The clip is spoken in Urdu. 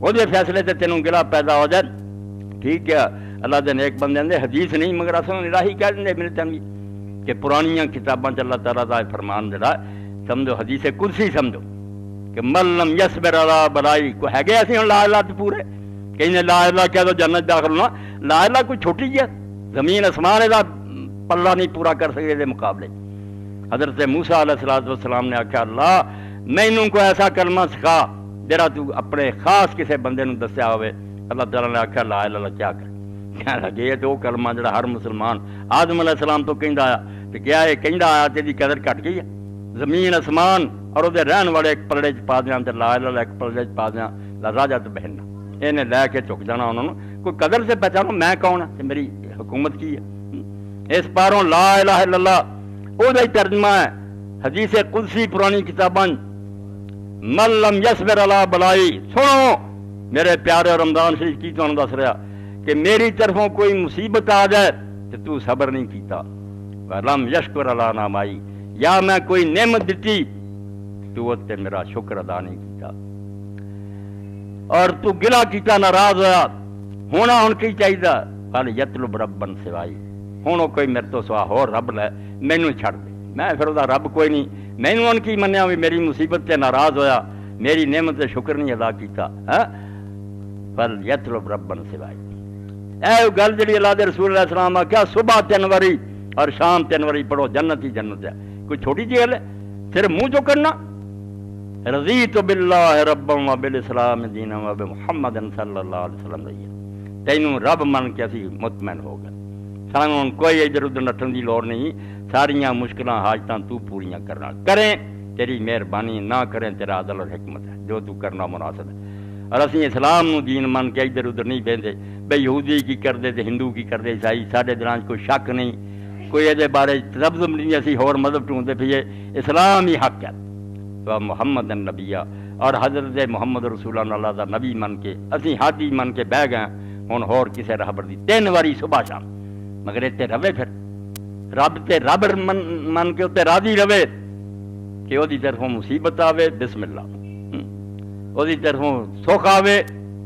وہ فیصلے سے تینوں گلا پیدا ہو جائے ٹھیک ہے اللہ دے نیک بندے نے حدیث نہیں مگر اصل الہی کہہ دیں میرے تنگی کہ پرانیاں کتاباں اللہ تعالیٰ کا فرمان جڑا سمجھو حدیث قدسی سمجھو کہ ملم یصبر علی بلائی کو ہے گئے اسی ہوں لا الہ تے پورے کہیں لا الہ کہہ دو جنت داخل ہونا لا الہ کوئی چھوٹی ہے زمین اسمان دا پلہ نہیں پورا کر سکے دے مقابلے حضرت موسیٰ علیہ السلام نے آکھا اللہ مینوں کو ایسا کلمہ سکھا جڑا تو اپنے خاص کسے بندے نوں دسیا ہوئے اللہ تعالیٰ نے آکھا لا الہ کیا کر کہنے لگے یہ تو کلمہ جڑا ہر مسلمان آدم علیہ السلام تو کہندا آیا تو کیا یہ کہندا آیا تیری قدر گھٹ گئی ہے زمین اسمان اور وہ رہن والے ایک پلڑے چ پا دیاں تے لا الہ ایک پلڑے چ پا دیاں راجا تو بہنا انہیں لے کے چک جانا انہوں نے کوئی قدر سے پہچانو میں کون ہوں میری حکومت کی ہے اس پاروں لا الہ الا اللہ وہ ترجمہ ہے حدیث قدسی پرانی کتاباں من لم یصبر علی بلائی سنو میرے پیارے رمضان شریف کی تو دس رہا کہ میری طرفوں کوئی مصیبت آ جائے تو صبر نہیں کیتا ولم یشکر علی نعمائی یا میں کوئی نعمت دیتی تو تے میرا شکر ادا نہیں کیتا اور تو گلا کیتا ناراض ہویا ہونا ہن کی چاہیے قال یطلب ربن سوائی ہن کوئی میرے تو سوا ہور رب لے مینوں چھڑ دے میں پھر وہ رب کوئی نہیں مینوں ان کی منیا بھی میری مصیبت سے ناراض ہویا میری نعمت سے شکر نہیں ادا کیتا قال یطلب ربن سوائی اے گل جڑی اللہ دے رسول علیہ السلام کیا صبح 3 واری اور شام 3 واری پڑھو جنت ہی جنت ہے کوئی چھوٹی جی گل ہے صرف منہ جو کرنا رضیت باللہ ربا و بالاسلام دینا و بمحمد صلی اللہ علیہ وسلم تینوں رب من کے اسی مطمئن ہو گئے سانوں کوئی ادھر ادھر نٹن دی لوڑ نہیں ساریاں مشکلاں حاجتاں تو پوریاں کرنا کریں تیری مہربانی نہ کریں تیرا عدل اور حکمت ہے جو تو کرنا مناسب ہے اور اسی اسلام نو دین من کے ادھر ادھر نہیں بہندے بھئی یہودی کی کر دے تے ہندو کی کر دے عیسائی ساڈے دلان کوئی شک نہیں کوئی یہ بارے تذبذب نہیں اسی ہور مذہب ڈھونڈتے پھیے اسلام ہی حق ہے تو محمد النبی اور حضرت محمد رسول اللہ دا نبی من کے اسی ہادی من کے بہ گئے ہن ہور کسے رہبر دی 3 واری صبح شام مگر تے روے پھر رب تے رب من کے تے راضی رہے کہ وہ دی طرفوں مصیبت آوے بسم اللہ وہ دی طرفوں سکھ آوے